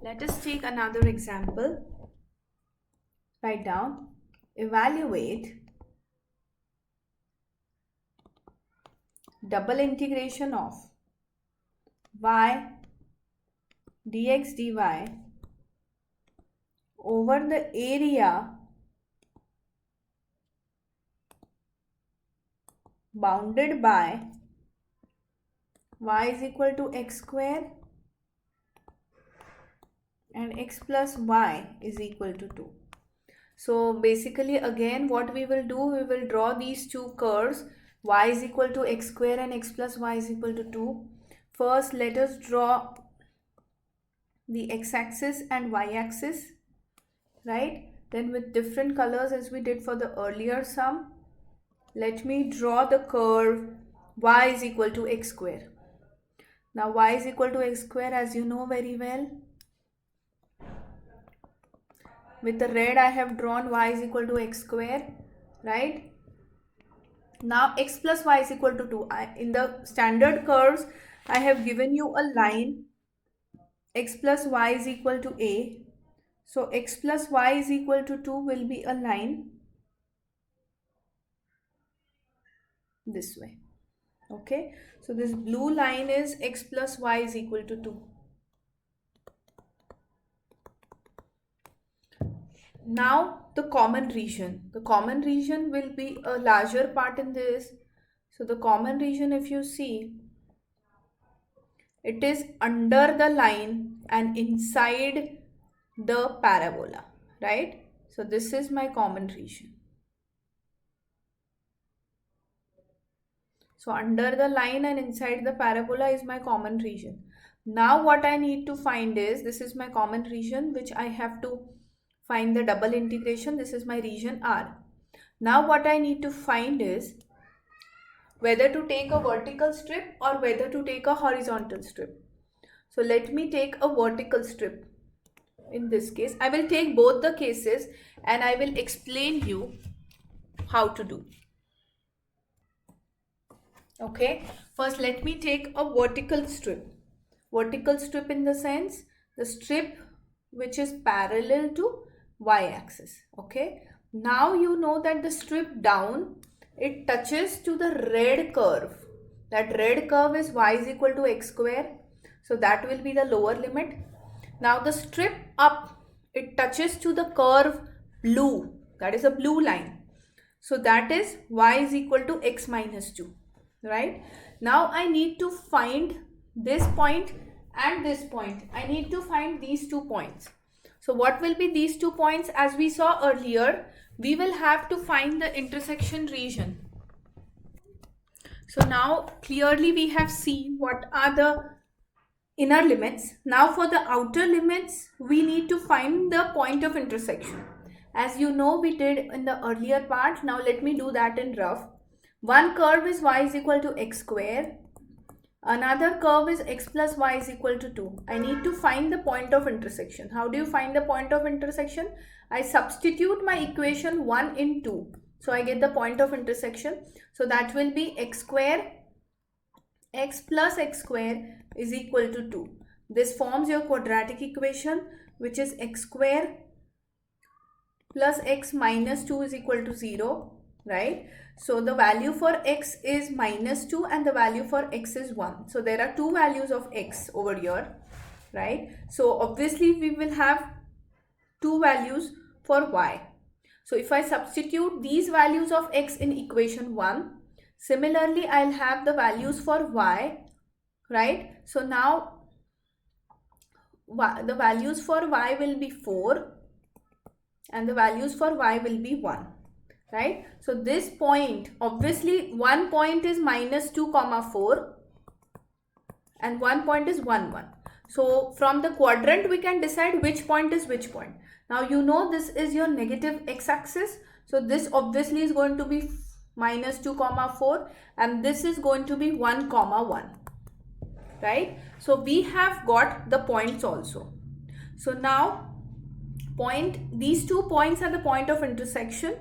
Let us take another example. Write down, evaluate double integration of y dx dy over the area bounded by y is equal to x square and x plus y is equal to 2. So basically again what we will do, we will draw these two curves, y is equal to x square and x plus y is equal to 2. First let us draw the x-axis and y-axis, right? Then with different colors as we did for the earlier sum, let me draw the curve y is equal to x square. Now y is equal to x square, as you know very well. With the red I have drawn y is equal to x square, right? Now x plus y is equal to 2. In the standard curves I have given you a line, x plus y is equal to a. So x plus y is equal to 2 will be a line this way. Okay, so this blue line is x plus y is equal to 2. Now the common region. The common region will be a larger part in this. So the common region, if you see, it is under the line and inside the parabola, right? So this is my common region. So under the line and inside the parabola is my common region. Now what I need to find is, this is my common region which I have to find the double integration. This is my region R. Now what I need to find is whether to take a vertical strip or whether to take a horizontal strip. So let me take a vertical strip. In this case, I will take both the cases and I will explain you how to do. Okay, first let me take a vertical strip. Vertical strip in the sense, the strip which is parallel to y-axis. Okay, now you know that the strip down, it touches to the red curve. That red curve is y is equal to x square. So that will be the lower limit. Now the strip up, it touches to the curve blue. That is a blue line. So that is y is equal to x minus 2. Right? Now I need to find this point and this point. I need to find these 2 points. So what will be these 2 points? As we saw earlier, we will have to find the intersection region. So now clearly we have seen what are the inner limits. Now for the outer limits, we need to find the point of intersection. As you know, we did in the earlier part. Now let me do that in rough. One curve is y is equal to x square. Another curve is x plus y is equal to 2. I need to find the point of intersection. How do you find the point of intersection? I substitute my equation 1 in 2. So I get the point of intersection. So that will be x square, x plus x square is equal to 2. This forms your quadratic equation, which is x square plus x minus 2 is equal to 0, right? So the value for x is minus 2 and the value for x is 1. So there are 2 values of x over here, right? So obviously we will have 2 values for y. So if I substitute these values of x in equation 1, similarly I'll have the values for y, right? So now the values for y will be 4 and the values for y will be 1. Right? So this point, obviously one point is minus 2 comma 4 and one point is 1 1. So from the quadrant we can decide which point is which point. Now you know this is your negative x-axis. So this obviously is going to be minus 2 comma 4 and this is going to be 1 comma 1. Right? So we have got the points also. So now these 2 points are the point of intersection.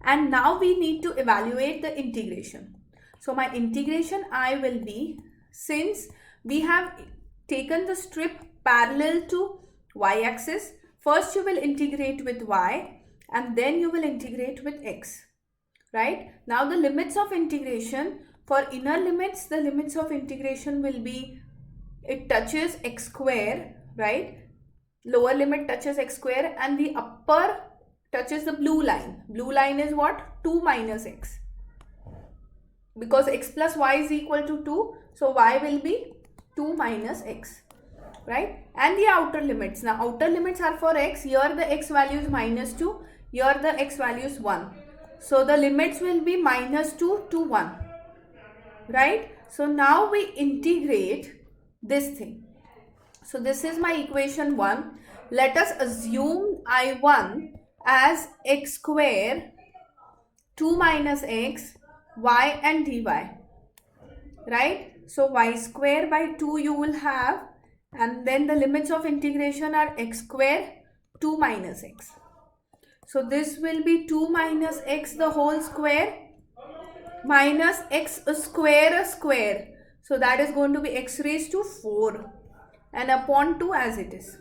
And now we need to evaluate the integration. So my integration I will be, since we have taken the strip parallel to y-axis. First you will integrate with y and then you will integrate with x, right? Now the limits of integration, for inner limits, the limits of integration will be, it touches x square, right? Lower limit touches x square and the upper touches the blue line. Blue line is what? 2 minus x. Because x plus y is equal to 2, so y will be 2 minus x, right? And the outer limits. Now outer limits are for x. Here the x value is minus 2. Here the x value is 1. So the limits will be minus 2 to 1, right? So now we integrate this thing. So this is my equation 1. Let us assume I1 as x square 2 minus x, y and dy, right? So y square by 2 you will have, and then the limits of integration are x square 2 minus x. So this will be 2 minus x the whole square minus x square square. So that is going to be x raised to 4 and upon 2 as it is,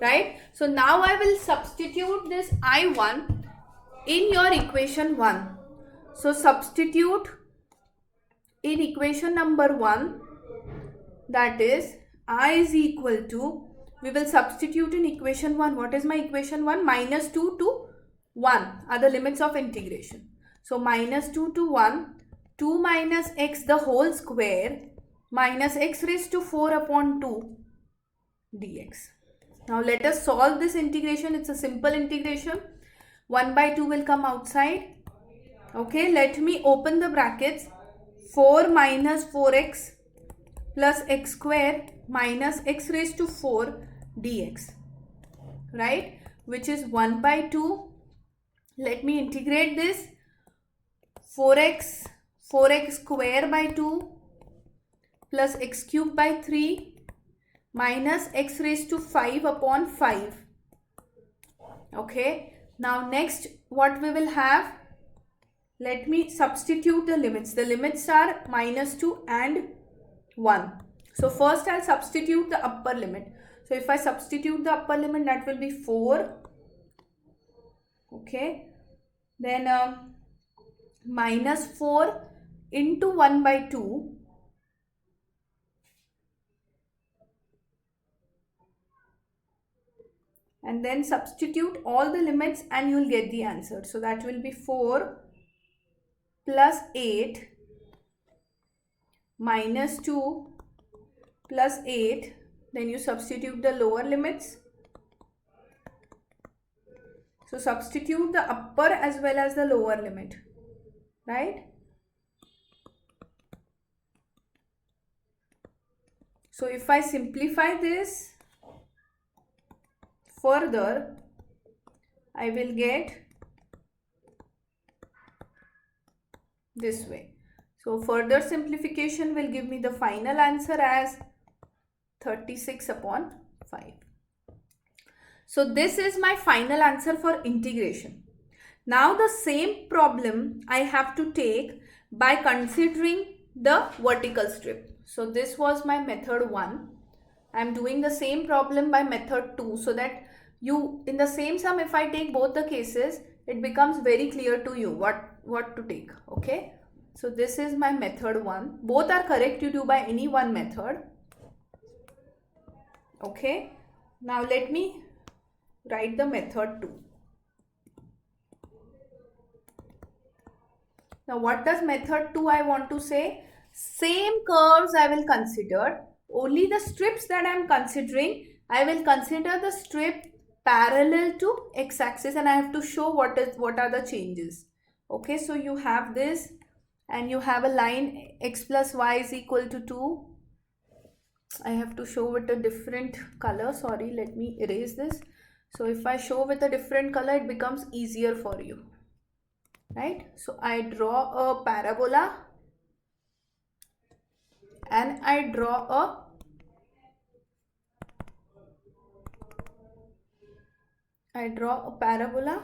right? So now I will substitute this I1 in your equation 1. So substitute in equation number 1, that is I is equal to, we will substitute in equation 1. What is my equation 1? Minus 2 to 1 are the limits of integration. So minus 2 to 1, 2 minus x the whole square minus x raised to 4 upon 2 dx. Now let us solve this integration. It's a simple integration. 1 by 2 will come outside. Okay, let me open the brackets. 4 minus 4x plus x square minus x raised to 4 dx, right? Which is 1 by 2. Let me integrate this. 4x square by 2 plus x cube by 3 minus x raised to 5 upon 5. Okay, now next what we will have, let me substitute the limits. The limits are minus 2 and 1. So first I'll substitute the upper limit. So if I substitute the upper limit, that will be 4. Okay, then minus 4 into 1 by 2 and then substitute all the limits and you will get the answer. So that will be 4 plus 8 minus 2 plus 8. Then you substitute the lower limits. So substitute the upper as well as the lower limit, right? So if I simplify this further, I will get this way. So further simplification will give me the final answer as 36 upon 5. So this is my final answer for integration. Now the same problem I have to take by considering the vertical strip. So this was my method 1. I am doing the same problem by method 2, so that you, in the same sum, if I take both the cases, it becomes very clear to you what to take. Okay, so this is my method 1. Both are correct to do by any one method. Okay, now let me write the method 2. Now what does method 2 I want to say? Same curves I will consider. Only the strips that I am considering, I will consider the strip parallel to x-axis and I have to show what are the changes. Okay, so you have this and you have a line x plus y is equal to 2. I have to show with a different color. Sorry, let me erase this. So if I show with a different color, it becomes easier for you, right? So I draw a parabola and I draw a parabola